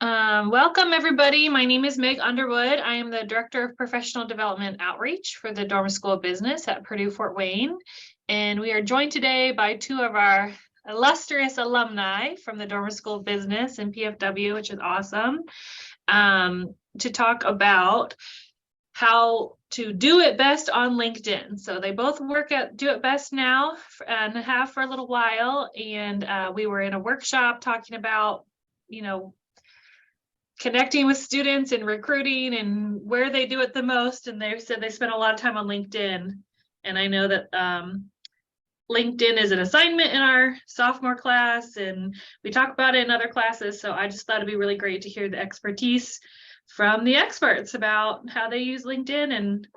Welcome, everybody. My name is Meg Underwood. I am the Director of Professional Development Outreach for the Dormer School of Business at Purdue Fort Wayne. And we are joined today by two of our illustrious alumni from the Dormer School of Business and PFW, which is awesome, to talk about how to do it best on LinkedIn. So they both work at Do It Best now and have for a little while. And we were in a workshop talking about, connecting with students and recruiting and where they do it the most. And they said they spend a lot of time on LinkedIn. And I know that LinkedIn is an assignment in our sophomore class, and we talk about it in other classes. So I just thought it'd be really great to hear the expertise from the experts about how they use LinkedIn and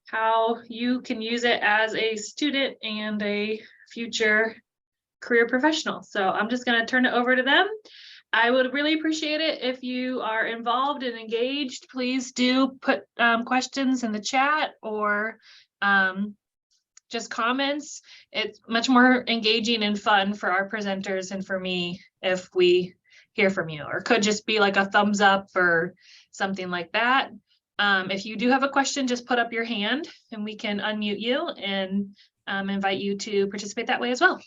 how you can use it as a student and a future career professional. So I'm just going to turn it over to them. I would really appreciate it if you are involved and engaged. Please do put questions in the chat or just comments. It's much more engaging and fun for our presenters and for me if we hear from you, or could just be like a thumbs up or something like that. If you do have a question, just put up your hand and we can unmute you and invite you to participate that way as well.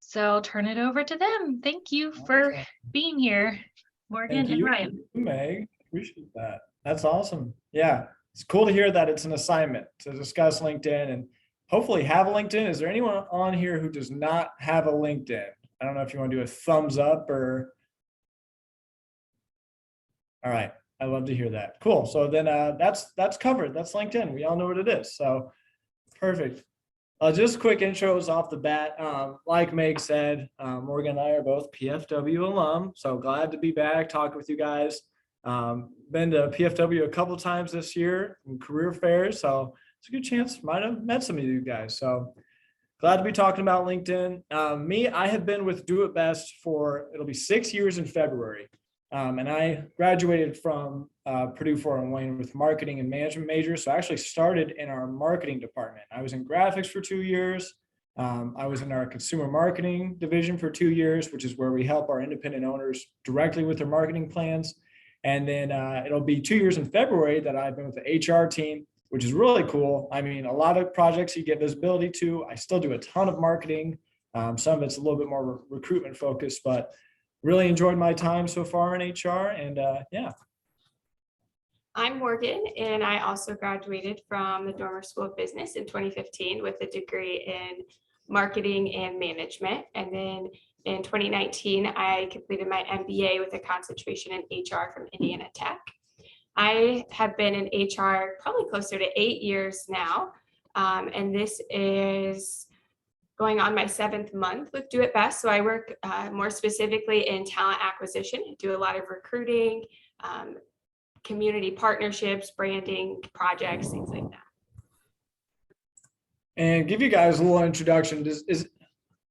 So I'll turn it over to them. Thank you for being here, Morgan and Ryan. Meg, appreciate that. That's awesome. Yeah, it's cool to hear that it's an assignment to discuss LinkedIn and hopefully have a LinkedIn. Is there anyone on here who does not have a LinkedIn? I don't know if you want to do a thumbs up or. All right, I love to hear that. Cool. So then that's covered. That's LinkedIn. We all know what it is. So perfect. Just quick intros off the bat. Like Meg said, Morgan and I are both PFW alum, so glad to be back talking with you guys. Been to PFW a couple times this year in career fairs, so it's a good chance might have met some of you guys. So glad to be talking about LinkedIn. I have been with Do It Best it'll be 6 years in February. And I graduated from Purdue Fort Wayne with marketing and management major. So I actually started in our marketing department. I was in graphics for 2 years. I was in our consumer marketing division for 2 years, which is where we help our independent owners directly with their marketing plans. And then it'll be 2 years in February that I've been with the HR team, which is really cool. I mean, a lot of projects you get visibility to. I still do a ton of marketing. Some of it's a little bit more recruitment focused, but really enjoyed my time so far in HR, and yeah. I'm Morgan, and I also graduated from the Dormer School of Business in 2015 with a degree in marketing and management. And then in 2019, I completed my MBA with a concentration in HR from Indiana Tech. I have been in HR probably closer to 8 years now, and this is going on my 7th month with Do It Best. So I work more specifically in talent acquisition. I do a lot of recruiting, community partnerships, branding projects, things like that. And give you guys a little introduction. Is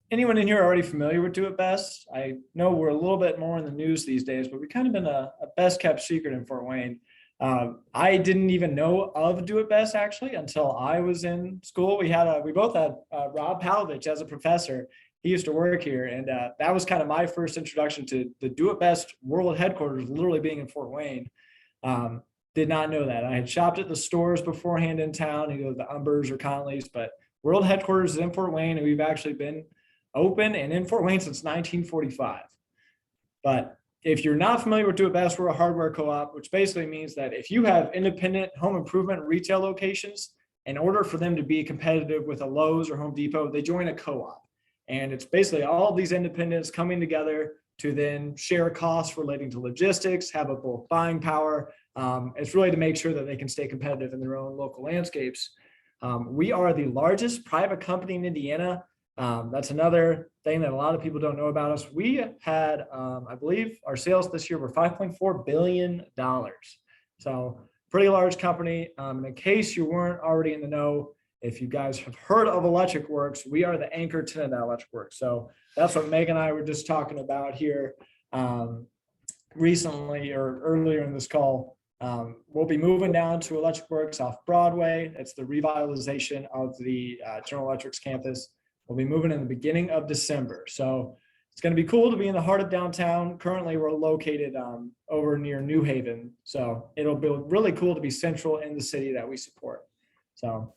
anyone in here already familiar with Do It Best? I know we're a little bit more in the news these days, but we've kind of been a best kept secret in Fort Wayne. I didn't even know of Do It Best actually until I was in school. We both had Rob Palovich as a professor. He used to work here, and that was kind of my first introduction to the Do It Best world headquarters, literally being in Fort Wayne. Did not know that. I had shopped at the stores beforehand in town, either the Umbers or Conley's, but world headquarters is in Fort Wayne, and we've actually been open and in Fort Wayne since 1945. But if you're not familiar with Do It Best, we're a hardware co-op, which basically means that if you have independent home improvement retail locations, in order for them to be competitive with a Lowe's or Home Depot, they join a co-op. And it's basically all of these independents coming together to then share costs relating to logistics, have a bulk buying power. It's really to make sure that they can stay competitive in their own local landscapes. We are the largest private company in Indiana. That's another thing that a lot of people don't know about us. We had, I believe our sales this year were $5.4 billion. So pretty large company. In case you weren't already in the know, if you guys have heard of Electric Works, we are the anchor tenant at Electric Works. So that's what Meg and I were just talking about here recently or earlier in this call. We'll be moving down to Electric Works off Broadway. It's the revitalization of the General Electric's campus. We'll be moving in the beginning of December. So It's going to be cool to be in the heart of downtown. Currently, we're located over near New Haven. So it'll be really cool to be central in the city that we support. So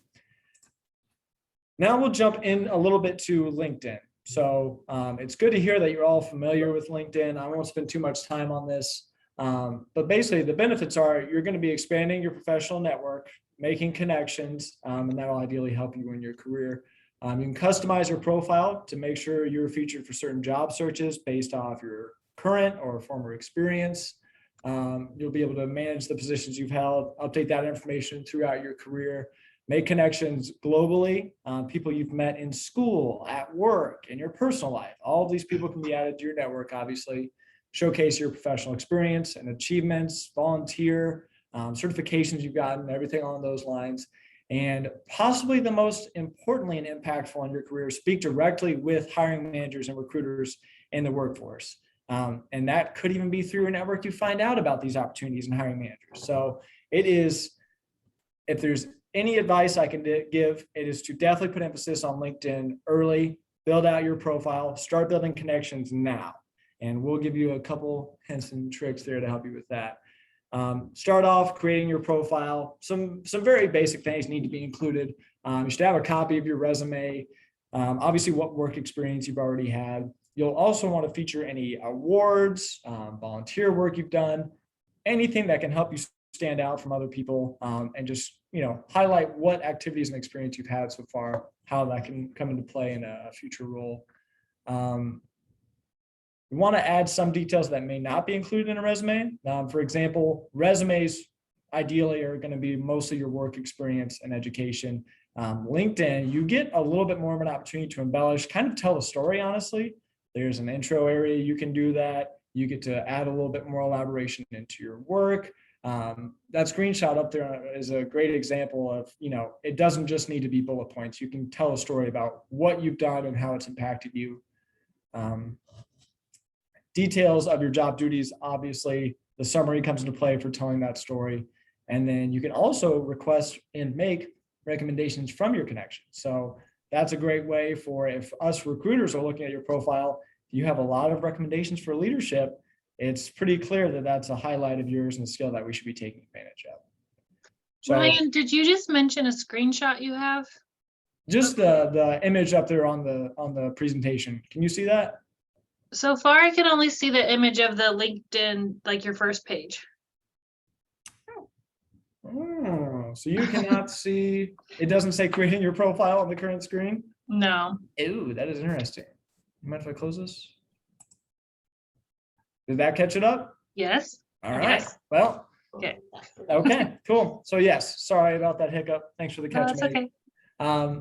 now we'll jump in a little bit to LinkedIn. So it's good to hear that you're all familiar with LinkedIn. I won't spend too much time on this. But basically the benefits are you're going to be expanding your professional network, making connections, and that'll ideally help you in your career. You can customize your profile to make sure you're featured for certain job searches based off your current or former experience. You'll be able to manage the positions you've held, update that information throughout your career, make connections globally, people you've met in school, at work, in your personal life. All of these people can be added to your network, obviously. Showcase your professional experience and achievements, volunteer, certifications you've gotten, everything along those lines. And possibly the most importantly and impactful in your career, speak directly with hiring managers and recruiters in the workforce. And that could even be through a network you find out about these opportunities and hiring managers. So it is, if there's any advice I can give, it is to definitely put emphasis on LinkedIn early, build out your profile, start building connections now. And we'll give you a couple hints and tricks there to help you with that. Start off creating your profile. Some very basic things need to be included. You should have a copy of your resume, obviously what work experience you've already had. You'll also want to feature any awards, volunteer work you've done, anything that can help you stand out from other people, and just, highlight what activities and experience you've had so far, how that can come into play in a future role. You want to add some details that may not be included in a resume. For example, resumes ideally are going to be mostly your work experience and education. LinkedIn, you get a little bit more of an opportunity to embellish, kind of tell a story, honestly. There's an intro area, you can do that. You get to add a little bit more elaboration into your work. That screenshot up there is a great example of, it doesn't just need to be bullet points. You can tell a story about what you've done and how it's impacted you. Details of your job duties, obviously the summary comes into play for telling that story. And then you can also request and make recommendations from your connections. So that's a great way for, if us recruiters are looking at your profile, you have a lot of recommendations for leadership. It's pretty clear that that's a highlight of yours and a skill that we should be taking advantage of. So Ryan, did you just mention a screenshot you have? just the image up there on the presentation. Can you see that? So far, I can only see the image of the LinkedIn, like your first page. Oh, so you cannot see, it doesn't say creating your profile on the current screen? No. Ooh, that is interesting. You mind if I close this? Did that catch it up? Yes. All right. Yes. Well, Okay. okay, cool. So yes, sorry about that hiccup. Thanks for the No, catch. that's Meg. okay.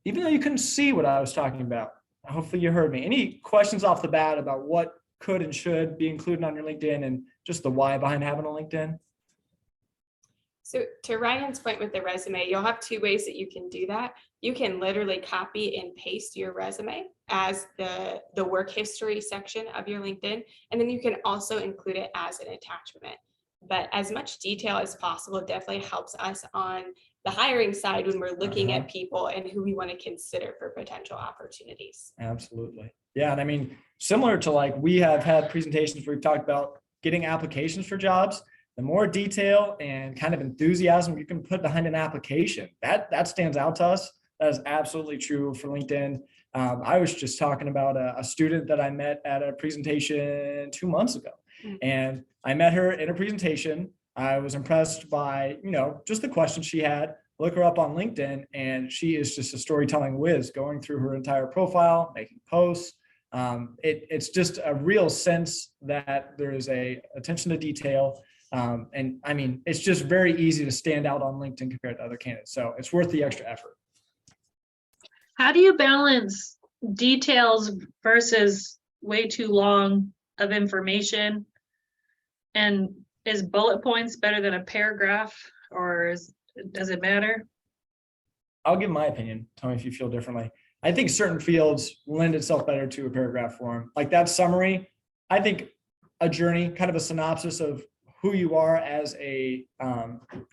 Even though you couldn't see what I was talking about, hopefully you heard me. Any questions off the bat about what could and should be included on your LinkedIn and just the why behind having a LinkedIn? So to Ryan's point with the resume, you'll have two ways that you can do that. You can literally copy and paste your resume as the work history section of your LinkedIn, and then you can also include it as an attachment. But as much detail as possible definitely helps us on the hiring side when we're looking at people and who we want to consider for potential opportunities. Absolutely. Yeah. And I mean, similar to like we have had presentations where we've talked about getting applications for jobs, the more detail and kind of enthusiasm you can put behind an application, that stands out to us. That is absolutely true for LinkedIn. I was just talking about a student that I met at a presentation 2 months ago. And I met her in a presentation. I was impressed by, just the questions she had. Look her up on LinkedIn, and she is just a storytelling whiz, going through her entire profile, making posts. It's just a real sense that there is a attention to detail. And I mean, it's just very easy to stand out on LinkedIn compared to other candidates. So it's worth the extra effort. How do you balance details versus way too long of information? And is bullet points better than a paragraph, or does it matter? I'll give my opinion. Tell me if you feel differently. I think certain fields lend itself better to a paragraph form. Like that summary, I think a journey, kind of a synopsis of who you are as a, I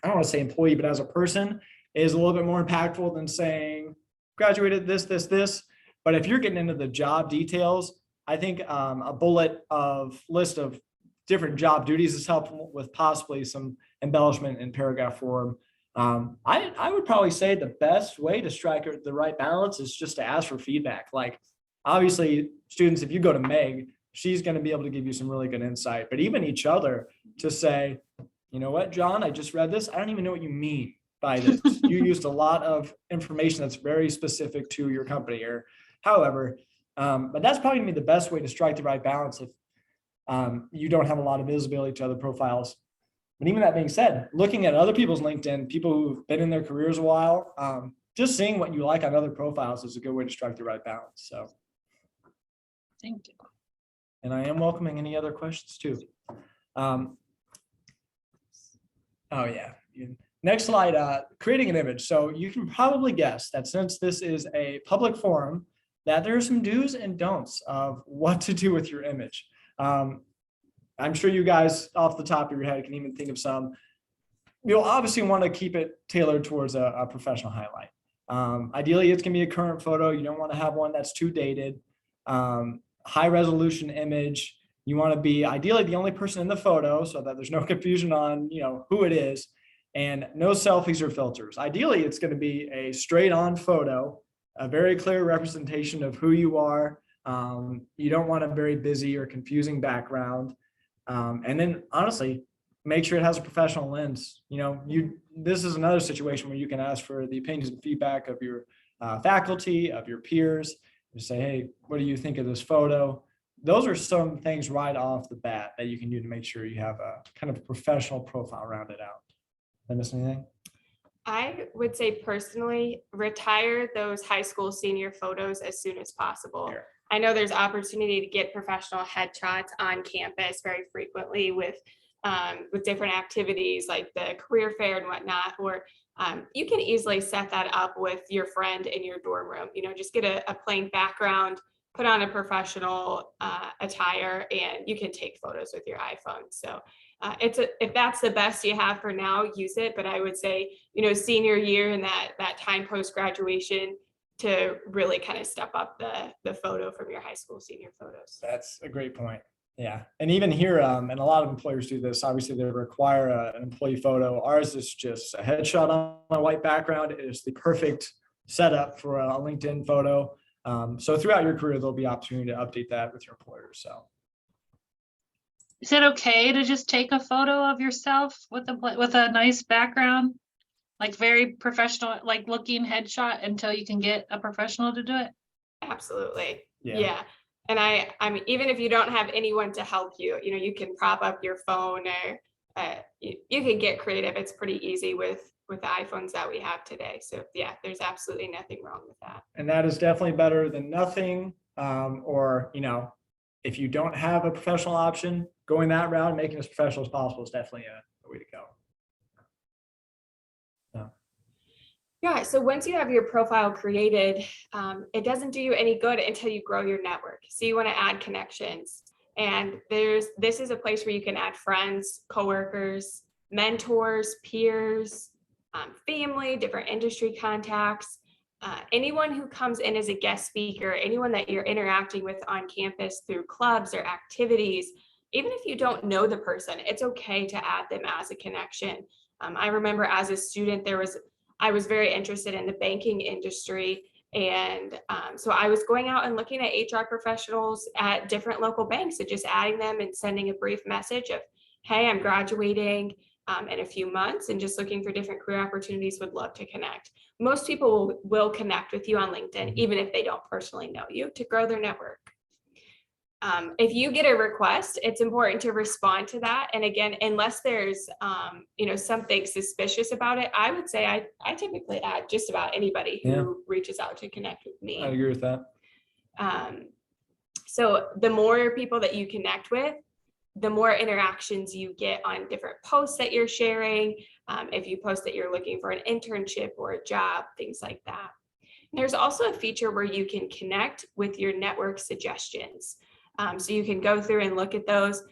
don't want to say employee, but as a person is a little bit more impactful than saying graduated this. But if you're getting into the job details, I think a bullet of list of different job duties is helpful with possibly some embellishment in paragraph form. I would probably say the best way to strike the right balance is just to ask for feedback. Like, obviously, students, if you go to Meg, she's going to be able to give you some really good insight, but even each other to say, you know what, John, I just read this. I don't even know what you mean by this. You used a lot of information that's very specific to your company or however, but that's probably gonna be the best way to strike the right balance if you don't have a lot of visibility to other profiles. But even that being said, looking at other people's LinkedIn, people who've been in their careers a while, just seeing what you like on other profiles is a good way to strike the right balance. So, Thank you. and I am welcoming any other questions too. Oh yeah. Next slide, creating an image. So you can probably guess that since this is a public forum, that there are some do's and don'ts of what to do with your image. I'm sure you guys off the top of your head can even think of some. You'll obviously want to keep it tailored towards a professional highlight. Ideally, it's going to be a current photo. You don't want to have one that's too dated. High resolution image. You want to be ideally the only person in the photo so that there's no confusion on, who it is, and no selfies or filters. Ideally, it's going to be a straight on photo, a very clear representation of who you are. You don't want a very busy or confusing background. And then honestly, make sure it has a professional lens. This is another situation where you can ask for the opinions and feedback of your faculty, of your peers, and say, hey, what do you think of this photo? Those are some things right off the bat that you can do to make sure you have a kind of professional profile rounded out. Did I miss anything? I would say personally, retire those high school senior photos as soon as possible. Sure. I know there's opportunity to get professional headshots on campus very frequently with different activities like the career fair and whatnot, or you can easily set that up with your friend in your dorm room. Just get a plain background, put on a professional attire, and you can take photos with your iPhone. So if that's the best you have for now, use it. But I would say, senior year and that time post-graduation to really kind of step up the photo from your high school senior photos. That's a great point. Yeah. And even here, and a lot of employers do this, obviously they require an employee photo. Ours is just a headshot on a white background. It is the perfect setup for a LinkedIn photo. So throughout your career, there'll be opportunity to update that with your employer. So, is it okay to just take a photo of yourself with a nice background, like very professional, like looking headshot until you can get a professional to do it? Absolutely. yeah. Yeah. And I mean, even if you don't have anyone to help you, you can prop up your phone or you can get creative. It's pretty easy with the iPhones that we have today. So yeah, there's absolutely nothing wrong with that. And that is definitely better than nothing. Or, if you don't have a professional option, going that route, making it as professional as possible is definitely a way to go. Yeah, so once you have your profile created, it doesn't do you any good until you grow your network. So you want to add connections. And this is a place where you can add friends, coworkers, mentors, peers, family, different industry contacts, anyone who comes in as a guest speaker, anyone that you're interacting with on campus through clubs or activities. Even if you don't know the person, it's okay to add them as a connection. I remember as a student, I was very interested in the banking industry. And so I was going out and looking at HR professionals at different local banks and just adding them and sending a brief message of, hey, I'm graduating in a few months and just looking for different career opportunities, would love to connect. Most people will connect with you on LinkedIn, even if they don't personally know you, to grow their network. If you get a request, it's important to respond to that. And again, unless there's, something suspicious about it, I would say I typically add just about anybody who reaches out to connect with me. I agree with that. So the more people that you connect with, the more interactions you get on different posts that you're sharing. If you post that you're looking for an internship or a job, things like that. There's also a feature where you can connect with your network suggestions. So you can go through and look at those.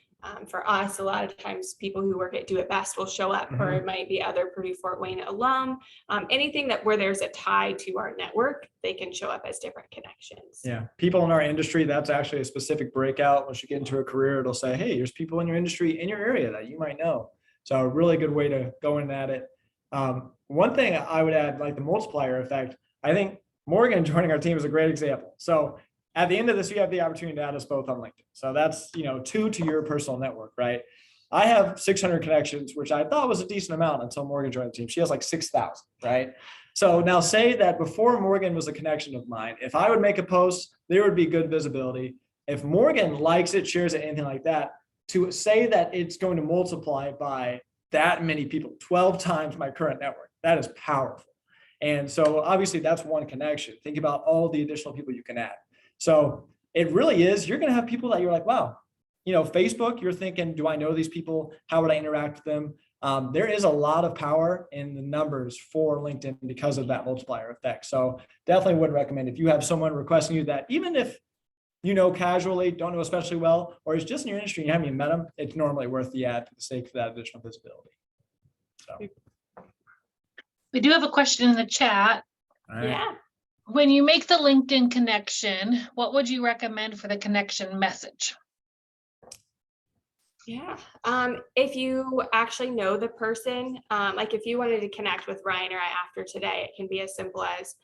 For us, a lot of times people who work at Do It Best will show up, or it might be other Purdue Fort Wayne alum. Anything that where there's a tie to our network, they can show up as different connections. Yeah, people in our industry, that's actually a specific breakout. Once you get into a career, it'll say, hey, there's people in your industry, in your area that you might know. So a really good way to go in at it. One thing I would add, like the multiplier effect, I think Morgan joining our team is a great example. So at the end of this, you have the opportunity to add us both on LinkedIn. So that's, 2 to your personal network, right? I have 600 connections, which I thought was a decent amount until Morgan joined the team. She has like 6,000, right? So now say that before Morgan was a connection of mine, if I would make a post, there would be good visibility. If Morgan likes it, shares it, anything like that, to say that it's going to multiply by that many people, 12 times my current network, that is powerful. And so obviously that's one connection. Think about all the additional people you can add. So it really is, you're going to have people that you're like, wow, Facebook, you're thinking, do I know these people? How would I interact with them? There is a lot of power in the numbers for LinkedIn because of that multiplier effect. So definitely would recommend if you have someone requesting you that, even if casually, don't know especially well, or it's just in your industry and you haven't even met them, it's normally worth the ad for the sake of that additional visibility. So, We do have a question in the chat. all right. Yeah. When you make the LinkedIn connection, what would you recommend for the connection message? Yeah. If you actually know the person, like if you wanted to connect with Ryan or I after today, it can be as simple as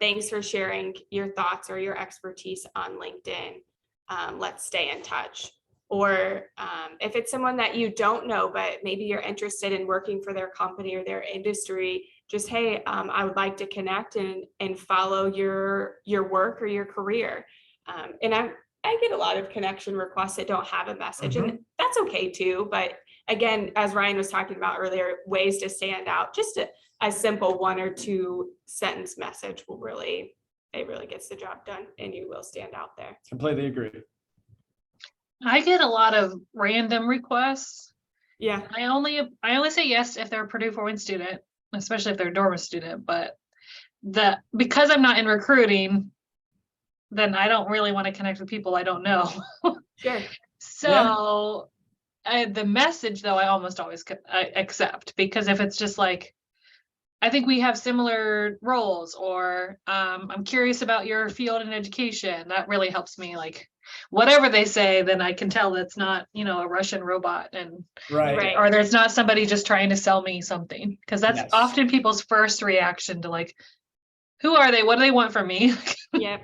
thanks for sharing your thoughts or your expertise on LinkedIn. Let's stay in touch. Or if it's someone that you don't know, but maybe you're interested in working for their company or their industry, just, hey, I would like to connect and follow your work or your career. And I get a lot of connection requests that don't have a message, and that's okay too. But again, as Ryan was talking about earlier, ways to stand out, just a simple 1 or 2 sentence message really gets the job done, and you will stand out there. Completely agree. I get a lot of random requests. Yeah. I only say yes if they're a Purdue Fort Wayne student, especially if they're a Dorma student, but because I'm not in recruiting, then I don't really want to connect with people I don't know. Sure. So the message though, I almost always I accept, because if it's just like, I think we have similar roles, or I'm curious about your field in education, that really helps me. Like whatever they say, then I can tell that's not, a Russian robot, and Right. or there's not somebody just trying to sell me something, because that's Yes. often people's first reaction to like, who are they? What do they want from me? Yep.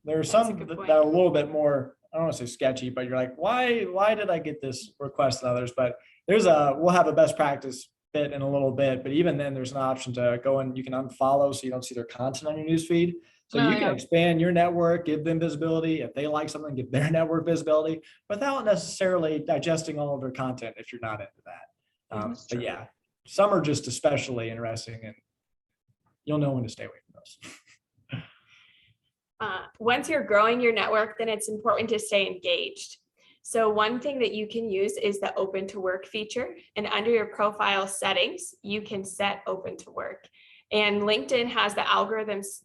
There are That's a some good that point. are a little bit more, I don't want to say sketchy, but you're like, why did I get this request than others? But we'll have a best practice bit in a little bit, but even then there's an option to go and you can unfollow so you don't see their content on your newsfeed. So Oh, you can yeah. expand your network, give them visibility. If they like something, give their network visibility without necessarily digesting all of their content if you're not into that. That's But true. yeah, some are just especially interesting, and you'll know when to stay away from those. Once you're growing your network, then it's important to stay engaged. So one thing that you can use is the open to work feature, and under your profile settings, you can set open to work. And LinkedIn has the algorithms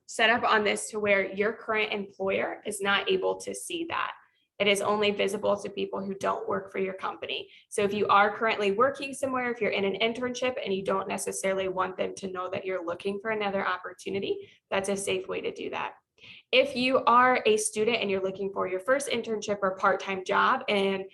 set up on this to where your current employer is not able to see that. It is only visible to people who don't work for your company. So if you are currently working somewhere, if you're in an internship and you don't necessarily want them to know that you're looking for another opportunity, that's a safe way to do that. If you are a student and you're looking for your first internship or part-time job, and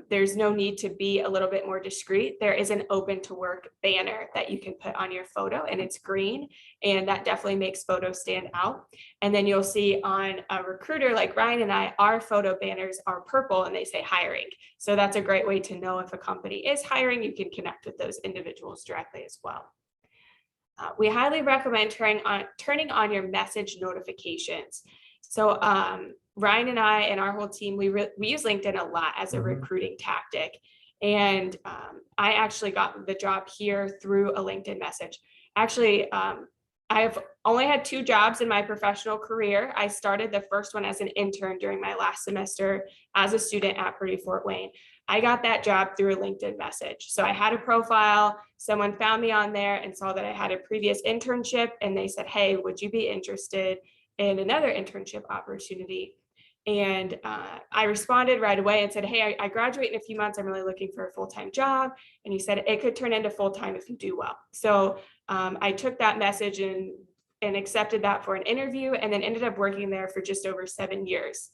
there's no need to be a little bit more discreet, there is an open to work banner that you can put on your photo, and it's green, and that definitely makes photos stand out. And then you'll see on a recruiter like Ryan and I, our photo banners are purple and they say hiring. So that's a great way to know if a company is hiring. You can connect with those individuals directly as well. We highly recommend turning on your message notifications. So Ryan and I and our whole team, we use LinkedIn a lot as a recruiting tactic. And I actually got the job here through a LinkedIn message. Actually, I've only had 2 jobs in my professional career. I started the first one as an intern during my last semester as a student at Purdue Fort Wayne. I got that job through a LinkedIn message. So I had a profile, someone found me on there and saw that I had a previous internship, and they said, hey, would you be interested in another internship opportunity? And I responded right away and said, hey, I graduate in a few months. I'm really looking for a full-time job. And he said, it could turn into full-time if you do well. So I took that message and accepted that for an interview, and then ended up working there for just over 7 years.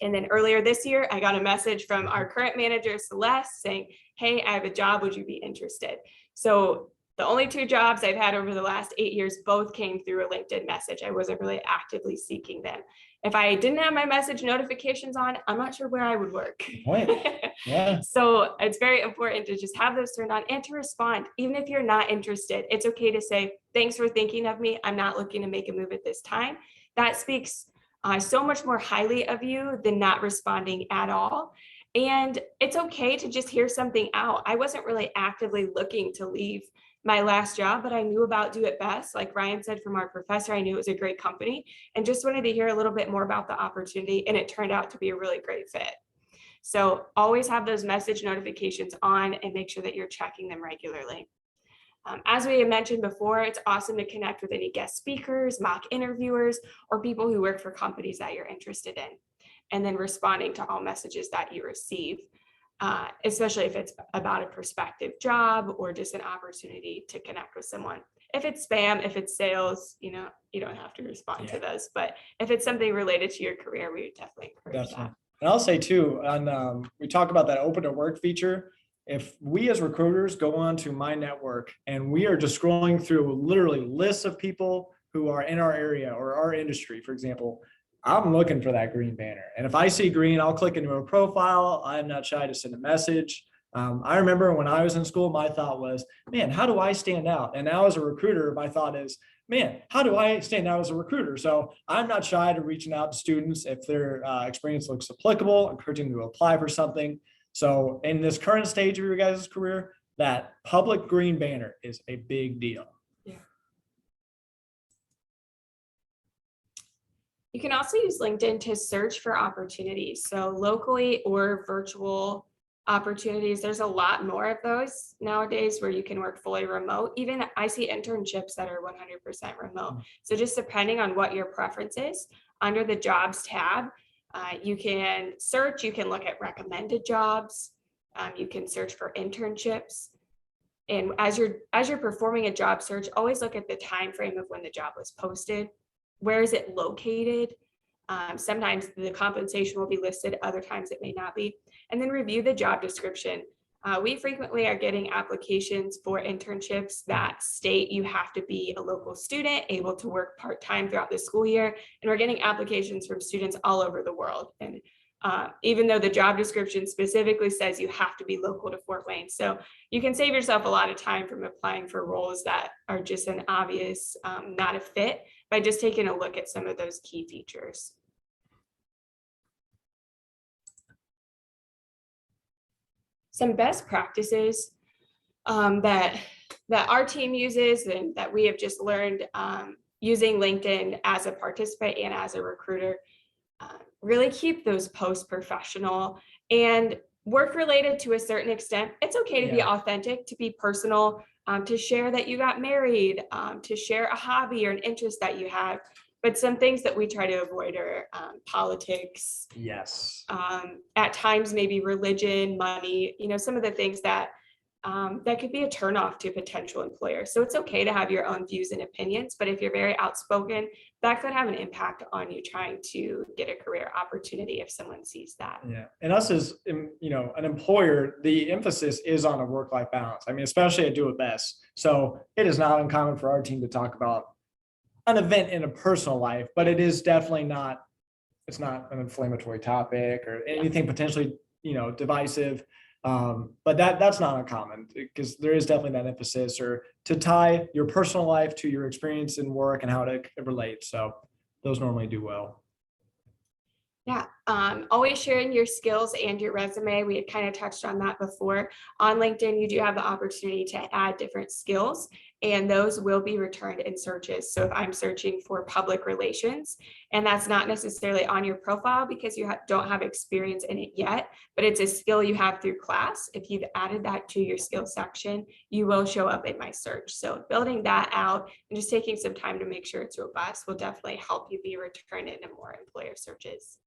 And then earlier this year, I got a message from our current manager, Celeste, saying, hey, I have a job. Would you be interested? So the only 2 jobs I've had over the last 8 years, both came through a LinkedIn message. I wasn't really actively seeking them. If I didn't have my message notifications on, I'm not sure where I would work. Right. Yeah. So it's very important to just have those turned on and to respond. Even if you're not interested, it's okay to say, thanks for thinking of me. I'm not looking to make a move at this time. That speaks so much more highly of you than not responding at all. And it's okay to just hear something out. I wasn't really actively looking to leave my last job, but I knew about Do It Best. Like Ryan said, from our professor, I knew it was a great company and just wanted to hear a little bit more about the opportunity. And it turned out to be a really great fit. So always have those message notifications on and make sure that you're checking them regularly. As we had mentioned before, it's awesome to connect with any guest speakers, mock interviewers, or people who work for companies that you're interested in, and then responding to all messages that you receive, especially if it's about a prospective job or just an opportunity to connect with someone. If it's spam, if it's sales, you don't have to respond to those. But if it's something related to your career, we would definitely encourage that. And I'll say too, we talk about that open to work feature. If we as recruiters go on to My Network and we are just scrolling through literally lists of people who are in our area or our industry, for example, I'm looking for that green banner. And if I see green, I'll click into a profile. I'm not shy to send a message. I remember when I was in school, my thought was, man, how do I stand out? And now as a recruiter, my thought is, man, how do I stand out as a recruiter? So I'm not shy to reaching out to students if their experience looks applicable, encouraging them to apply for something. So in this current stage of your guys' career, that public green banner is a big deal. Yeah. You can also use LinkedIn to search for opportunities. So locally or virtual opportunities, there's a lot more of those nowadays where you can work fully remote. Even I see internships that are 100% remote. So just depending on what your preference is, under the jobs tab, you can search, you can look at recommended jobs, you can search for internships. And as you're performing a job search, always look at the time frame of when the job was posted. Where is it located? Sometimes the compensation will be listed, other times it may not be. And then review the job description. We frequently are getting applications for internships that state you have to be a local student, able to work part-time throughout the school year. And we're getting applications from students all over the world. And even though the job description specifically says you have to be local to Fort Wayne. So you can save yourself a lot of time from applying for roles that are just an obvious not a fit by just taking a look at some of those key features. Some best practices that our team uses and that we have just learned using LinkedIn as a participant and as a recruiter. Really keep those posts professional and work related to a certain extent. It's okay to be authentic, to be personal, to share that you got married, to share a hobby or an interest that you have. But some things that we try to avoid are politics. Yes. At times, maybe religion, money, some of the things that could be a turnoff to potential employers. So it's okay to have your own views and opinions, but if you're very outspoken, that could have an impact on you trying to get a career opportunity if someone sees that. Yeah. And us as, an employer, the emphasis is on a work-life balance. I mean, especially at Do It Best. So it is not uncommon for our team to talk about an event in a personal life, but it is definitely not, it's not an inflammatory topic or anything potentially, divisive. But that's not uncommon because there is definitely that emphasis or to tie your personal life to your experience in work and how it relates. So those normally do well. Yeah. Always sharing your skills and your resume. We had kind of touched on that before. On LinkedIn, you do have the opportunity to add different skills, and those will be returned in searches. So if I'm searching for public relations, and that's not necessarily on your profile because you don't have experience in it yet, but it's a skill you have through class. If you've added that to your skill section, you will show up in my search. So building that out and just taking some time to make sure it's robust will definitely help you be returned into more employer searches.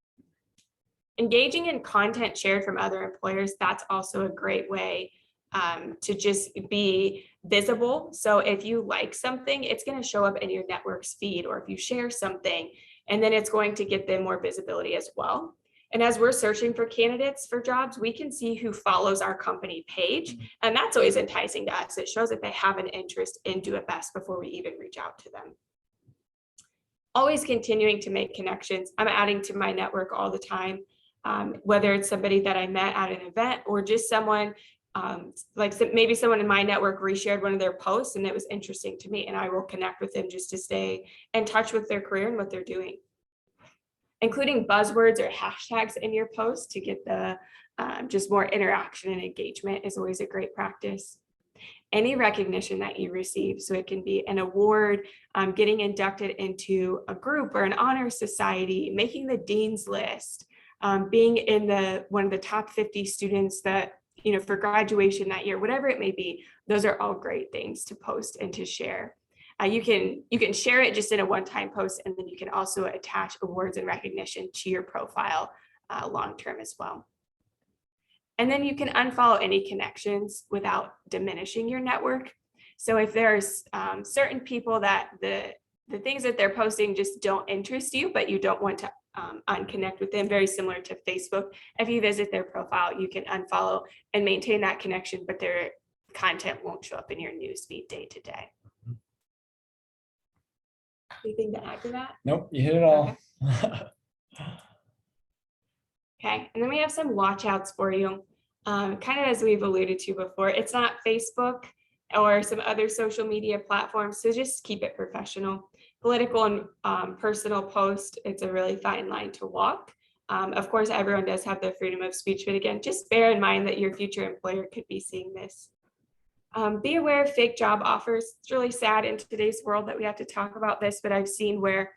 Engaging in content shared from other employers, that's also a great way to just be visible. So if you like something, it's going to show up in your network's feed, or if you share something, and then it's going to get them more visibility as well. And as we're searching for candidates for jobs, we can see who follows our company page. And that's always enticing to us. It shows that they have an interest in Do It Best before we even reach out to them. Always continuing to make connections. I'm adding to my network all the time. Whether it's somebody that I met at an event or just someone maybe someone in my network reshared one of their posts and it was interesting to me, and I will connect with them just to stay in touch with their career and what they're doing. Including buzzwords or hashtags in your post to get the just more interaction and engagement is always a great practice. Any recognition that you receive, so it can be an award, getting inducted into a group or an honor society, making the dean's list, being in one of the top 50 students that, for graduation that year, whatever it may be, those are all great things to post and to share. You can share it just in a one-time post, and then you can also attach awards and recognition to your profile long-term as well. And then you can unfollow any connections without diminishing your network. So if there's certain people that the things that they're posting just don't interest you, but you don't want to unconnect with them, very similar to Facebook. If you visit their profile, you can unfollow and maintain that connection, but their content won't show up in your newsfeed day to day. Anything to add to that? Nope, you hit it all. Okay, and then we have some watch outs for you. Kind of as we've alluded to before, it's not Facebook or some other social media platforms, so just keep it professional. Political and personal post, it's a really fine line to walk. Of course, everyone does have the freedom of speech, but again, just bear in mind that your future employer could be seeing this. Be aware of fake job offers. It's really sad in today's world that we have to talk about this, but I've seen where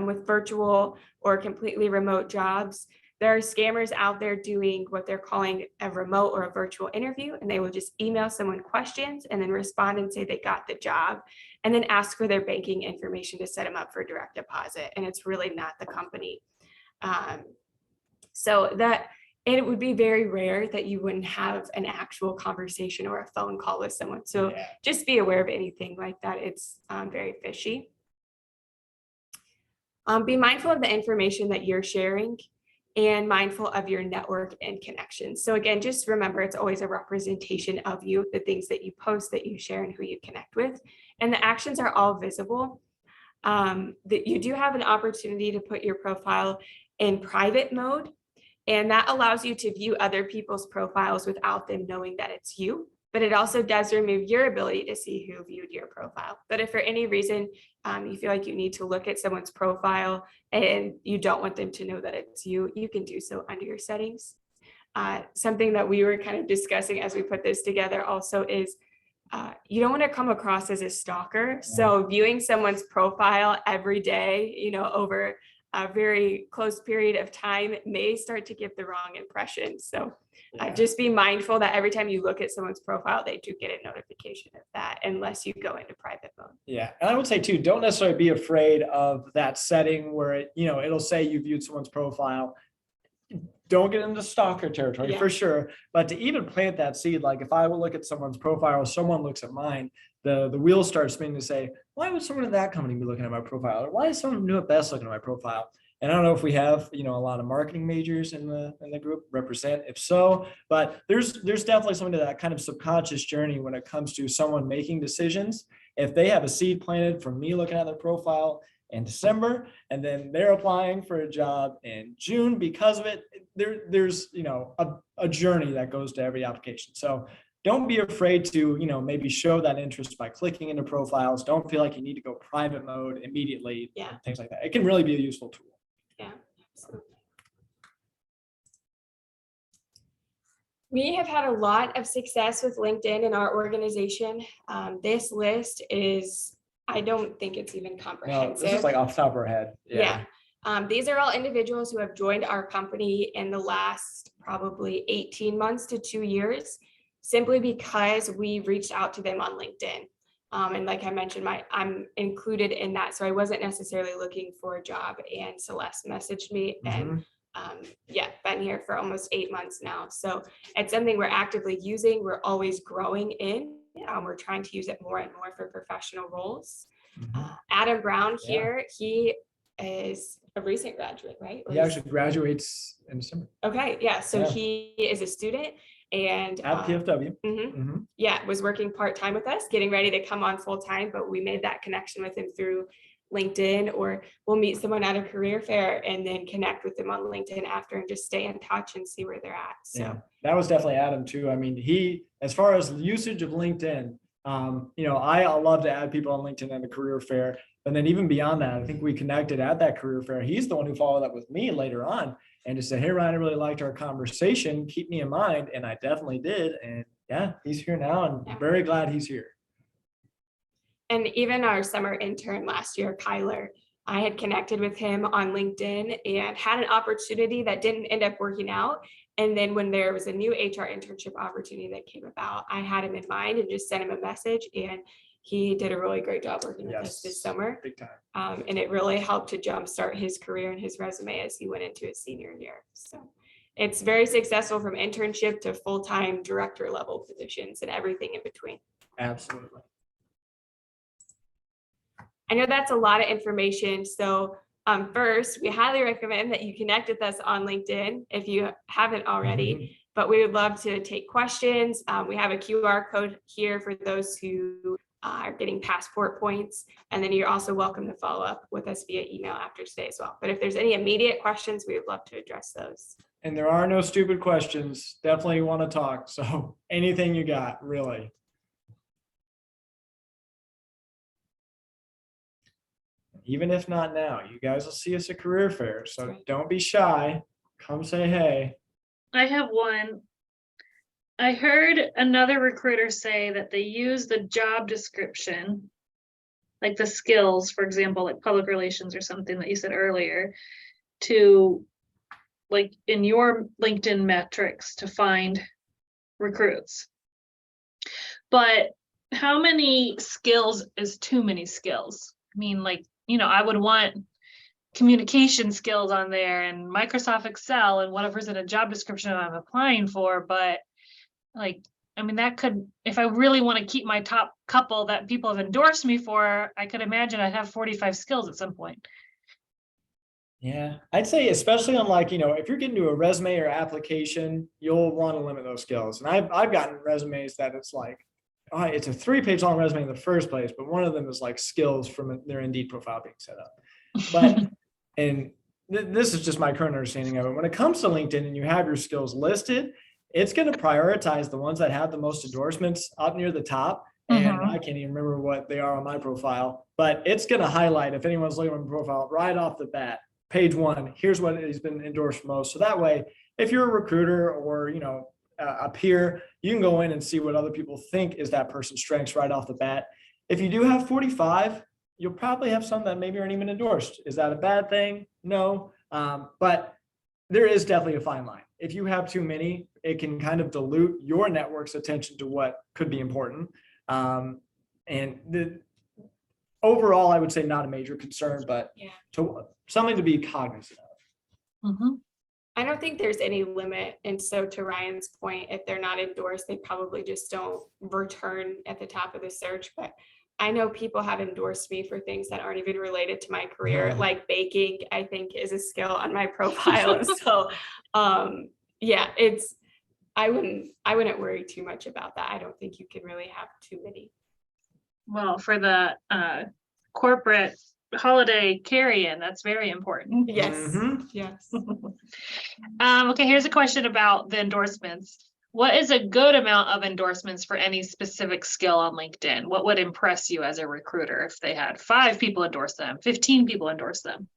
with virtual or completely remote jobs, there are scammers out there doing what they're calling a remote or a virtual interview, and they will just email someone questions and then respond and say they got the job, and then ask for their banking information to set them up for direct deposit. And it's really not the company. So that it would be very rare that you wouldn't have an actual conversation or a phone call with someone. So just be aware of anything like that. It's very fishy. Be mindful of the information that you're sharing and mindful of your network and connections. So again, just remember, it's always a representation of you, the things that you post, that you share, and who you connect with. And the actions are all visible. That you do have an opportunity to put your profile in private mode, and that allows you to view other people's profiles without them knowing that it's you. But it also does remove your ability to see who viewed your profile. But if for any reason you feel like you need to look at someone's profile and you don't want them to know that it's you, you can do so under your settings. Something that we were kind of discussing as we put this together also is you don't want to come across as a stalker. So viewing someone's profile every day, over a very close period of time may start to give the wrong impression. So just be mindful that every time you look at someone's profile, they do get a notification of that, unless you go into private mode. Yeah, and I would say too, don't necessarily be afraid of that setting where it'll say you viewed someone's profile. Don't get into stalker territory for sure, but to even plant that seed, like if I will look at someone's profile or someone looks at mine, the wheel starts spinning to say, why would someone in that company be looking at my profile? Or why is someone who knew it best looking at my profile? And I don't know if we have, a lot of marketing majors in the group represent, if so, but there's definitely something to that kind of subconscious journey when it comes to someone making decisions. If they have a seed planted from me looking at their profile in December, and then they're applying for a job in June because of it, there's a journey that goes to every application. So don't be afraid to maybe show that interest by clicking into profiles. Don't feel like you need to go private mode immediately. Things like that. It can really be a useful tool. Yeah, absolutely. We have had a lot of success with LinkedIn in our organization. This list is, I don't think it's even No, comprehensive. this is like off the top of our head. Yeah. These are all individuals who have joined our company in the last probably 18 months to 2 years, simply because we reached out to them on LinkedIn. And like I mentioned, I'm included in that. So I wasn't necessarily looking for a job, and Celeste messaged me, and yeah, been here for almost 8 months now. So it's something we're actively using. We're always growing in. We're trying to use it more and more for professional roles. Adam Brown Yeah. here, he is a recent graduate, right? Or He actually graduates in December okay, yeah, so Yeah. he is a student and at PFW. yeah, was working part-time with us, getting ready to come on full-time, but we made that connection with him through LinkedIn, or we'll meet someone at a career fair and then connect with them on LinkedIn after and just stay in touch and see where they're at. So Yeah, that was definitely Adam too. I mean, as far as usage of LinkedIn, I love to add people on LinkedIn at a career fair. And then even beyond that, I think we connected at that career fair. He's the one who followed up with me later on and just said, "Hey, Ryan, I really liked our conversation. Keep me in mind." And I definitely did. And yeah, he's here now, and Yeah. very glad he's here. And even our summer intern last year, Kyler, I had connected with him on LinkedIn and had an opportunity that didn't end up working out. And then when there was a new HR internship opportunity that came about, I had him in mind and just sent him a message. And he did a really great job working with us this Yes. summer. Big time. And it really helped to jumpstart his career and his resume as he went into his senior year. So it's very successful from internship to full-time director level positions and everything in between. Absolutely. I know that's a lot of information. So first, we highly recommend that you connect with us on LinkedIn if you haven't already, but we would love to take questions. We have a QR code here for those who are getting passport points. And then you're also welcome to follow up with us via email after today as well. But if there's any immediate questions, we would love to address those. And there are no stupid questions. Definitely want to talk. So anything you got, really. Even if not now, you guys will see us at career fair. So That's right. don't be shy. Come say hey. I have one. I heard another recruiter say that they use the job description, like the skills, for example, like public relations or something that you said earlier, to like in your LinkedIn metrics to find recruits. But how many skills is too many skills? I mean, like, I would want communication skills on there and Microsoft Excel and whatever's in a job description I'm applying for, but like, I mean, that could, if I really want to keep my top couple that people have endorsed me for, I could imagine I'd have 45 skills at some point. Yeah, I'd say especially on like, if you're getting to a resume or application, you'll want to limit those skills. And I've gotten resumes that it's like, it's a 3-page long resume in the first place, but one of them is like skills from their Indeed profile being set up. But, and this is just my current understanding of it. When it comes to LinkedIn and you have your skills listed, it's going to prioritize the ones that have the most endorsements up near the top. And I can't even remember what they are on my profile, but it's going to highlight, if anyone's looking at my profile right off the bat, page 1, here's what has been endorsed most. So that way, if you're a recruiter or, a peer, you can go in and see what other people think is that person's strengths right off the bat. If you do have 45, you'll probably have some that maybe aren't even endorsed. Is that a bad thing? No, but there is definitely a fine line. If you have too many, it can kind of dilute your network's attention to what could be important. Overall, I would say not a major concern, but something to be cognizant of. I don't think there's any limit. And so to Ryan's point, if they're not endorsed, they probably just don't return at the top of the search. But I know people have endorsed me for things that aren't even related to my career, like baking, I think is a skill on my profile. So yeah, I wouldn't worry too much about that. I don't think you can really have too many. Well, for the corporate holiday carry-in, that's very important. Yes. Yes. Okay, here's a question about the endorsements. What is a good amount of endorsements for any specific skill on LinkedIn? What would impress you as a recruiter if they had 5 people endorse them, 15 people endorse them?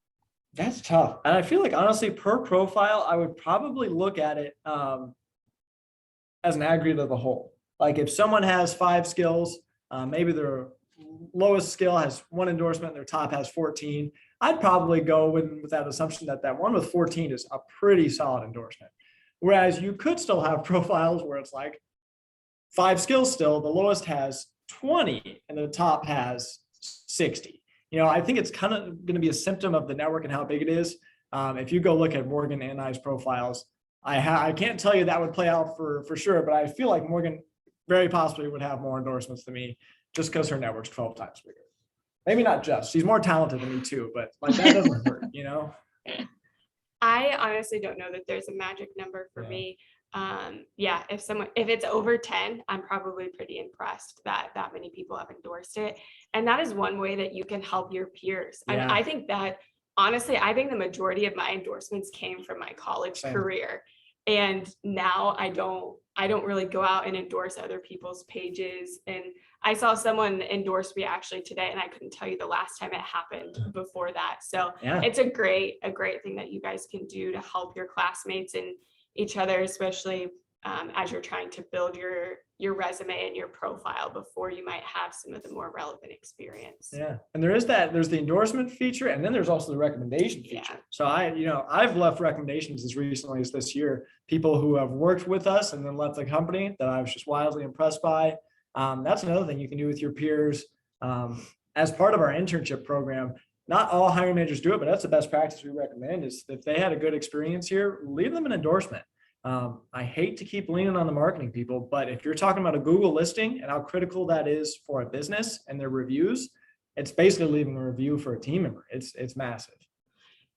That's tough. And I feel like honestly, per profile, I would probably look at it. as an aggregate of the whole. Like if someone has 5 skills, maybe their lowest skill has 1 endorsement, their top has 14. I'd probably go with that assumption that that one with 14 is a pretty solid endorsement. Whereas you could still have profiles where it's like 5 skills still, the lowest has 20 and the top has 60. I think it's kind of going to be a symptom of the network and how big it is. If you go look at Morgan and I's profiles, I can't tell you that would play out for sure, but I feel like Morgan very possibly would have more endorsements than me just because her network's 12 times bigger. Maybe not just, she's more talented than me too, but like that doesn't hurt, I honestly don't know that there's a magic number for Yeah. me. If it's over 10, I'm probably pretty impressed that many people have endorsed it. And that is one way that you can help your peers. And Yeah. I think that honestly, I think the majority of my endorsements came from my college Same. career. And now I don't really go out and endorse other people's pages. And I saw someone endorse me actually today, and I couldn't tell you the last time it happened before that. So Yeah. it's a great thing that you guys can do to help your classmates and each other, especially as you're trying to build your resume and your profile before you might have some of the more relevant experience. Yeah. And there's the endorsement feature, and then there's also the recommendation feature. Yeah. So I've left recommendations as recently as this year, people who have worked with us and then left the company that I was just wildly impressed by. That's another thing you can do with your peers. As part of our internship program, not all hiring managers do it, but that's the best practice we recommend is if they had a good experience here, leave them an endorsement. I hate to keep leaning on the marketing people, but if you're talking about a Google listing and how critical that is for a business and their reviews, it's basically leaving a review for a team member. It's massive.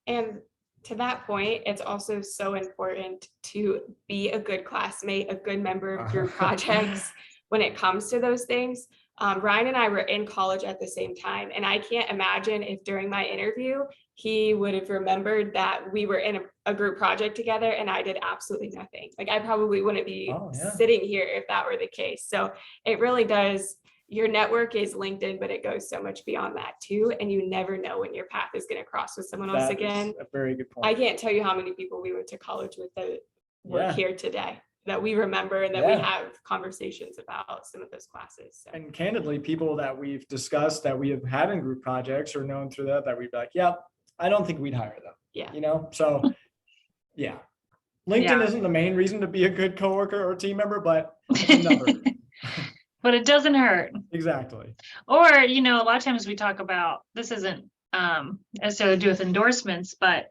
And to that point, it's also so important to be a good classmate, a good member of group projects when it comes to those things. Ryan and I were in college at the same time, and I can't imagine if during my interview, he would have remembered that we were in a group project together and I did absolutely nothing. Like I probably wouldn't be sitting here if that were the case. So it really does. Your network is LinkedIn, but it goes so much beyond that too. And you never know when your path is going to cross with someone else again. A very good point. I can't tell you how many people we went to college with that work here today that we remember and that we have conversations about some of those classes. So. And candidly, people that we've discussed that we have had in group projects or known through that we'd be like, yeah, I don't think we'd hire them. Yeah. So yeah. LinkedIn isn't the main reason to be a good coworker or team member, but it's a number. But it doesn't hurt. Exactly. Or, a lot of times we talk about, this isn't necessarily to do with endorsements, but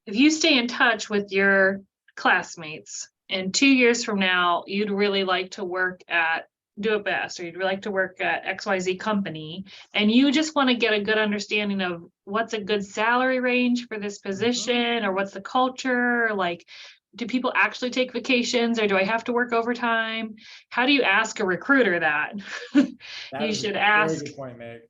if you stay in touch with your classmates and 2 years from now, you'd really like to work at Do It Best, or you'd like to work at XYZ company, and you just want to get a good understanding of what's a good salary range for this position, or what's the culture, like, do people actually take vacations, or do I have to work overtime? How do you ask a recruiter that? You should ask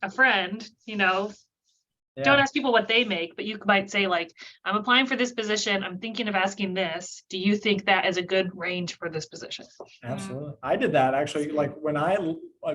a friend, Don't ask people what they make, but you might say like, I'm applying for this position. I'm thinking of asking this. Do you think that is a good range for this position? Absolutely. I did that actually. Like when I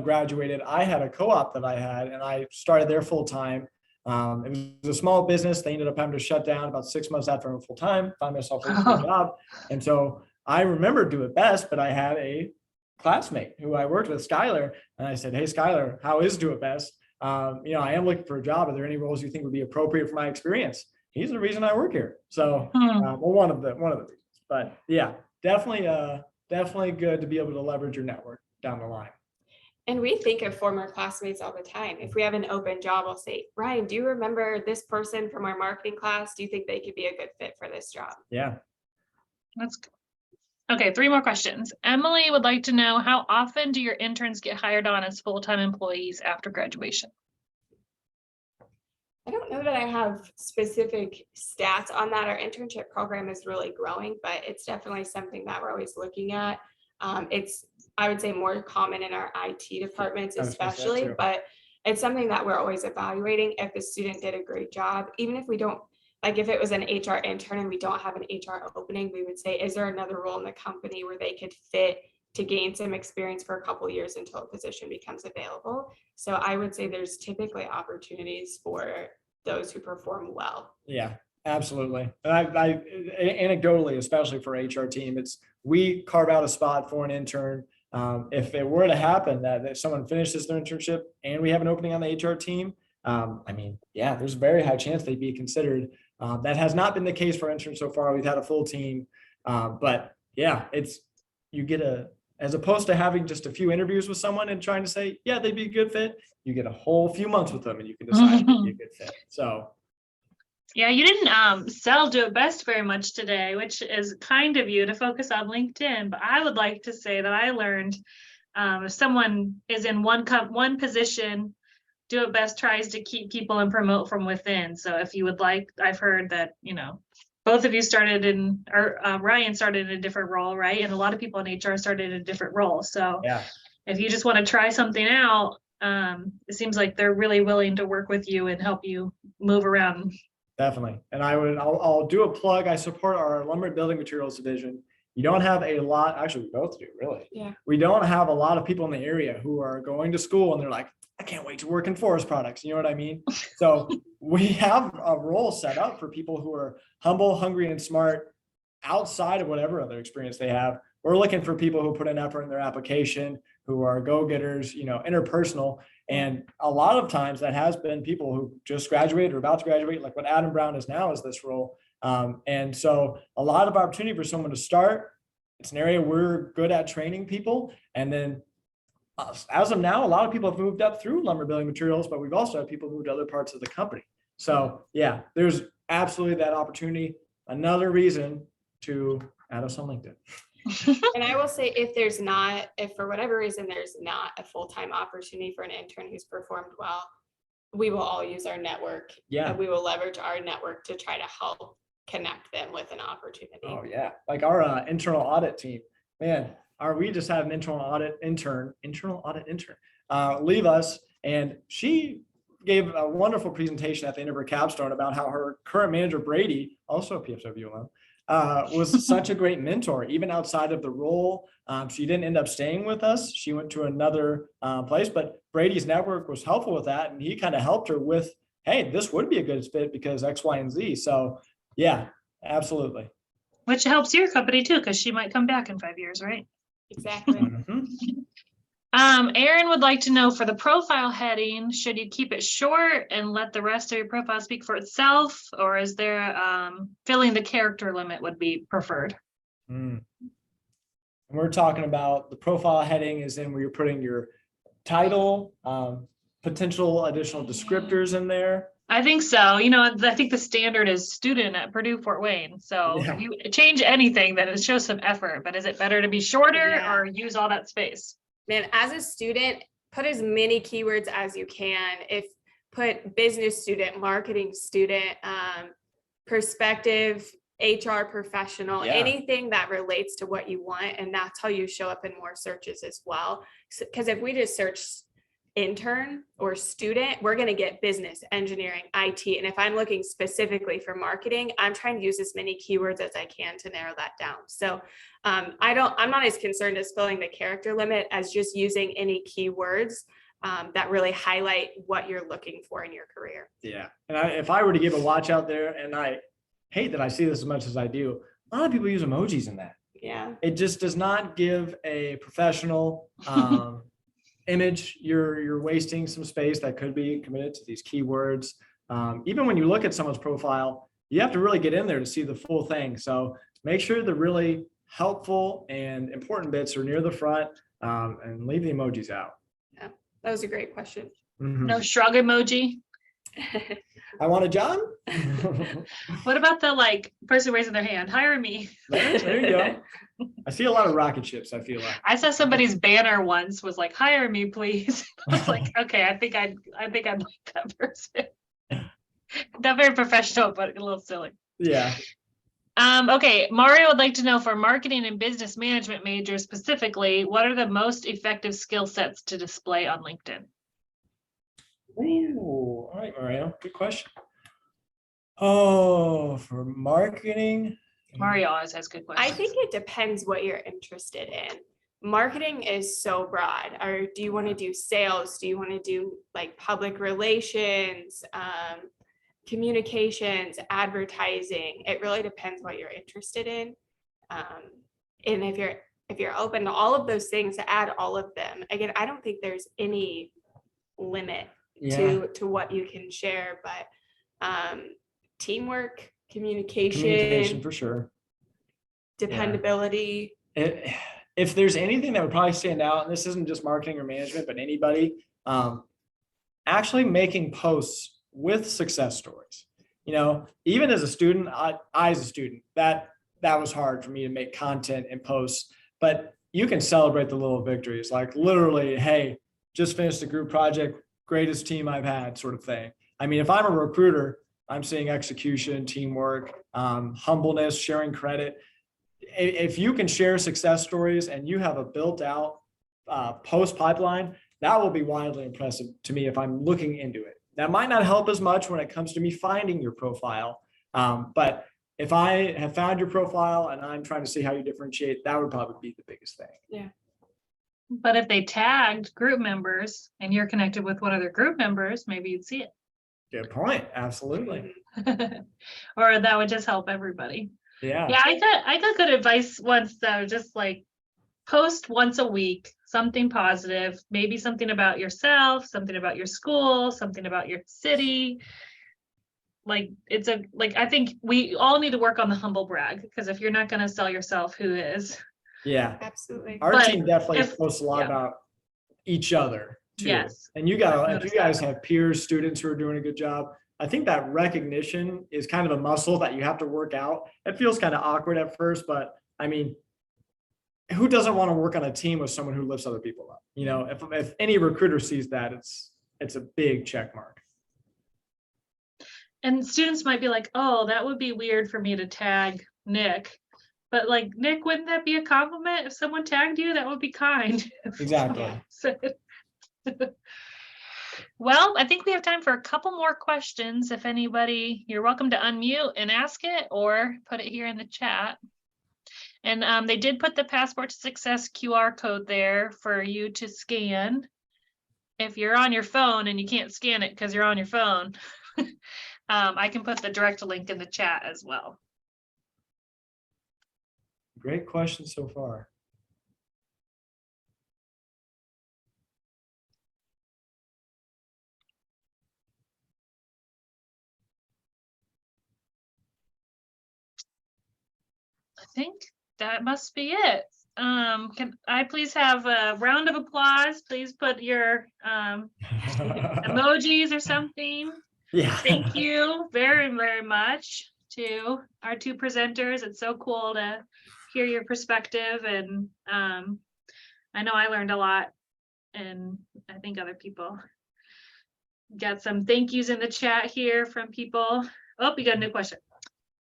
graduated, I had a co-op that I had and I started there full time. It was a small business. They ended up having to shut down about 6 months after I'm full time, find myself a job. And so I remember Do It Best, but I had a classmate who I worked with, Skylar. And I said, hey, Skylar, how is Do It Best? I am looking for a job. Are there any roles you think would be appropriate for my experience? He's the reason I work here. So one of the reasons, but yeah, definitely good to be able to leverage your network down the line. And we think of former classmates all the time. If we have an open job, I'll say, Ryan, do you remember this person from our marketing class? Do you think they could be a good fit for this job? Yeah. That's good. Okay, 3 more questions. Emily would like to know, how often do your interns get hired on as full-time employees after graduation? I don't know that I have specific stats on that. Our internship program is really growing, but it's definitely something that we're always looking at. It's, I would say, more common in our IT departments, especially, but it's something that we're always evaluating. If the student did a great job, even if we don't, like if it was an HR intern and we don't have an HR opening, we would say, is there another role in the company where they could fit to gain some experience for a couple of years until a position becomes available? So I would say there's typically opportunities for those who perform well. Yeah. Absolutely. And anecdotally, especially for HR team, we carve out a spot for an intern. If it were to happen that someone finishes their internship and we have an opening on the HR team, I mean, yeah, there's a very high chance they'd be considered. That has not been the case for interns so far. We've had a full team. But yeah, as opposed to having just a few interviews with someone and trying to say, yeah, they'd be a good fit, you get a whole few months with them and you can decide if they'd be a good fit. So Yeah, you didn't sell Do It Best very much today, which is kind of you to focus on LinkedIn. But I would like to say that I learned if someone is in one position, Do It Best tries to keep people and promote from within. So if you would like, I've heard that, both of you started or Ryan started in a different role, right? And a lot of people in HR started in a different role. So yeah, if you just want to try something out, it seems like they're really willing to work with you and help you move around. definitely. And I'll do a plug. I support our lumber and building materials division. You don't have a lot, actually we both do, really. Yeah. We don't have a lot of people in the area who are going to school and they're like, I can't wait to work in forest products. You know what I mean? So we have a role set up for people who are humble, hungry, and smart outside of whatever other experience they have. We're looking for people who put an effort in their application, who are go-getters, interpersonal. And a lot of times that has been people who just graduated or about to graduate, like what Adam Brown is now is this role. And so a lot of opportunity for someone to start. It's an area we're good at training people. And then as of now, a lot of people have moved up through lumber building materials, but we've also had people move to other parts of the company. So yeah, there's absolutely that opportunity. Another reason to add us on LinkedIn. And I will say, if for whatever reason, there's not a full-time opportunity for an intern who's performed well, we will all use our network. Yeah. And we will leverage our network to try to help connect them with an opportunity. Oh yeah. Like our internal audit team, man, we just had an internal audit intern, leave us. And she gave a wonderful presentation at the end of her capstone about how her current manager, Brady, also a PFW alum, was such a great mentor, even outside of the role. She didn't end up staying with us. She went to another place, but Brady's network was helpful with that. And he kind of helped her with, hey, this would be a good fit because X, Y, and Z. So yeah, absolutely. Which helps your company too, because she might come back in 5 years, right? Exactly. Mhm. Aaron would like to know, for the profile heading, should you keep it short and let the rest of your profile speak for itself? Or is there filling the character limit would be preferred? And we're talking about the profile heading is in where you're putting your title, potential additional descriptors in there. I think so. I think the standard is student at Purdue Fort Wayne. So Yeah. if you change anything, then it shows some effort. But is it better to be shorter Yeah. or use all that space? Man, as a student, put as many keywords as you can. Put business student, marketing student, perspective, HR professional, Yeah. anything that relates to what you want. And that's how you show up in more searches as well. Because if we just search intern or student, we're going to get business, engineering, IT. And if I'm looking specifically for marketing, I'm trying to use as many keywords as I can to narrow that down. So I'm not as concerned as filling the character limit as just using any keywords that really highlight what you're looking for in your career. Yeah. And if I were to give a watch out there, and I hate that I see this as much as I do, a lot of people use emojis in that. Yeah. It just does not give a professional image. You're wasting some space that could be committed to these keywords. Even when you look at someone's profile, you have to really get in there to see the full thing. So make sure the really helpful and important bits are near the front, and leave the emojis out. Yeah, that was a great question. Mhm. No shrug emoji. I want a job. What about the person raising their hand? Hire me. There you go. I see a lot of rocket ships, I feel like. I saw somebody's banner once was like, hire me, please. I was like, okay, I think I'd like that person. Not very professional, but a little silly. Yeah. Okay, Mario would like to know, for marketing and business management majors specifically, what are the most effective skill sets to display on LinkedIn? Ooh, all right, Mario. Good question. Oh, for marketing. Mario always has good questions. I think it depends what you're interested in. Marketing is so broad. Or do you want to do sales? Do you want to do like public relations? communications, advertising. It really depends what you're interested in. And if you're open to all of those things, to add all of them. Again, I don't think there's any limit Yeah, to what you can share, but teamwork, communication communication, for sure. dependability. If there's anything that would probably stand out, and this isn't just marketing or management, but anybody, actually making posts with success stories. Even as a student, I as a student, that was hard for me to make content and posts, but you can celebrate the little victories, like literally, hey, just finished a group project, greatest team I've had, sort of thing. I mean, if I'm a recruiter, I'm seeing execution, teamwork, humbleness, sharing credit. If you can share success stories and you have a built out post pipeline, that will be wildly impressive to me if I'm looking into it. That might not help as much when it comes to me finding your profile. But if I have found your profile and I'm trying to see how you differentiate, that would probably be the biggest thing. Yeah. But if they tagged group members and you're connected with one of their group members, maybe you'd see Good point. Absolutely. it. Or that would just help everybody. Yeah. Yeah, I got good advice once though, just like post once a week, something positive, maybe something about yourself, something about your school, something about your city. Like I think we all need to work on the humble brag, because if you're not going to sell yourself, who is? Yeah. Absolutely. Our But team definitely if- posts a lot yeah. about each other too. Yes. And if noticed you guys have peers, students who are doing a good job, I think that recognition is kind of a muscle that you have to work out. It feels kind of awkward at first, but I mean, who doesn't want to work on a team with someone who lifts other people up? If any recruiter sees that, it's a big check mark. And students might be like, oh, that would be weird for me to tag Nick. But like, Nick, wouldn't that be a compliment? If someone tagged you, that would be kind. Exactly. So- Well, I think we have time for a couple more questions. If anybody, you're welcome to unmute and ask it or put it here in the chat. And they did put the Passport to Success QR code there for you to scan. If you're on your phone and you can't scan it because you're on your phone, I can put the direct link in the chat as well. Great question so far. I think that must be it. Can I please have a round of applause? Please put your emojis or something. Yeah. Thank you very, very much to our two presenters. It's so cool to hear your perspective, and I know I learned a lot, and I think other people got some thank yous in the chat here from people. Oh, we got a new question.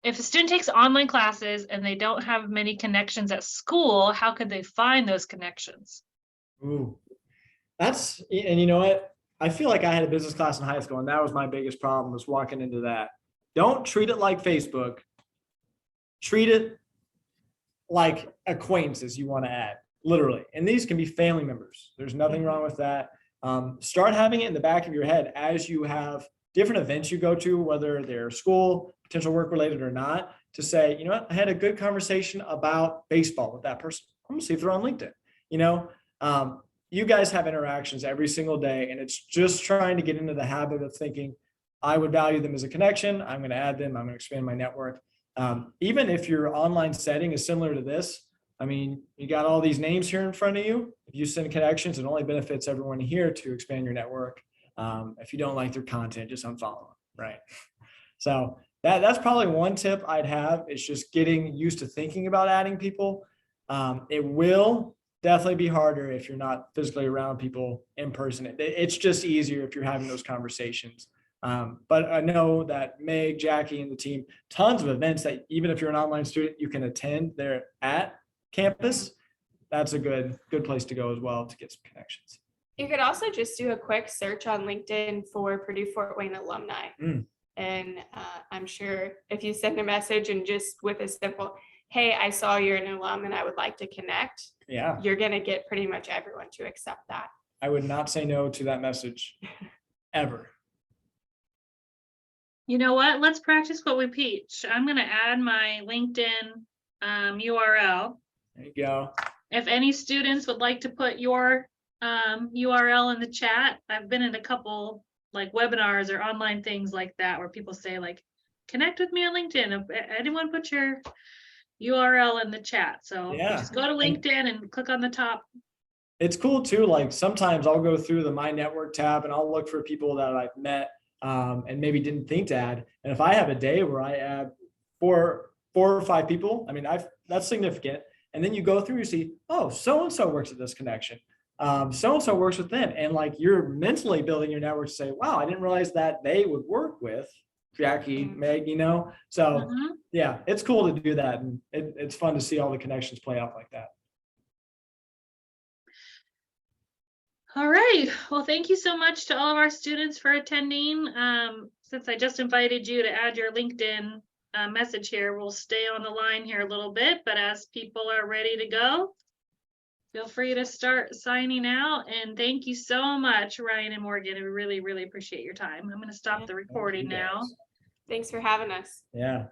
If a student takes online classes and they don't have many connections at school, how could they find those connections? Ooh, and you know what? I feel like I had a business class in high school, and that was my biggest problem, was walking into that. Don't treat it like Facebook. Treat it like acquaintances you want to add, literally. And these can be family members. There's nothing wrong with that. Start having it in the back of your head as you have different events you go to, whether they're school, potential work related or not, to say, you know what, I had a good conversation about baseball with that person. I'm gonna see if they're on LinkedIn. You guys have interactions every single day, and it's just trying to get into the habit of thinking, I would value them as a connection. I'm going to add them. I'm going to expand my network. Even if your online setting is similar to this, I mean, you got all these names here in front of you. If you send connections, it only benefits everyone here to expand your network. If you don't like their content, just unfollow them, right? So that's probably one tip I'd have, is just getting used to thinking about adding people. It will definitely be harder if you're not physically around people in person. It's just easier if you're having those conversations. But I know that Meg, Jackie, and the team, tons of events that even if you're an online student, you can attend there at campus. That's a good place to go as well to get some connections. You could also just do a quick search on LinkedIn for Purdue Fort Wayne alumni. And I'm sure if you send a message and just with a simple, hey, I saw you're an alum and I would like to connect, Yeah, you're going to get pretty much everyone to accept that. I would not say no to that message ever. You know what? Let's practice what we teach. I'm gonna add my LinkedIn URL. There you go. If any students would like to put your URL in the chat, I've been in a couple like webinars or online things like that where people say like, connect with me on LinkedIn. If anyone put your URL in the chat. So you Yeah. just go to LinkedIn and click on the top. It's cool too. Like sometimes I'll go through the My Network tab and I'll look for people that I've met and maybe didn't think to add. And if I have a day where I add four or five people, I mean, that's significant. And then you go through, you see, oh, so-and-so works at this connection. So-and-so works with them. And like you're mentally building your network to say, wow, I didn't realize that they would work with Jackie, Meg, you know? So Mhm. yeah, it's cool to do that. And it's fun to see all the connections play out like that. All right. Well, thank you so much to all of our students for attending. Since I just invited you to add your LinkedIn message here, we'll stay on the line here a little bit, but as people are ready to go, feel free to start signing out. And thank you so much, Ryan and Morgan. I really, really appreciate your time. I'm going to stop the recording now. Thanks for having us. Yeah.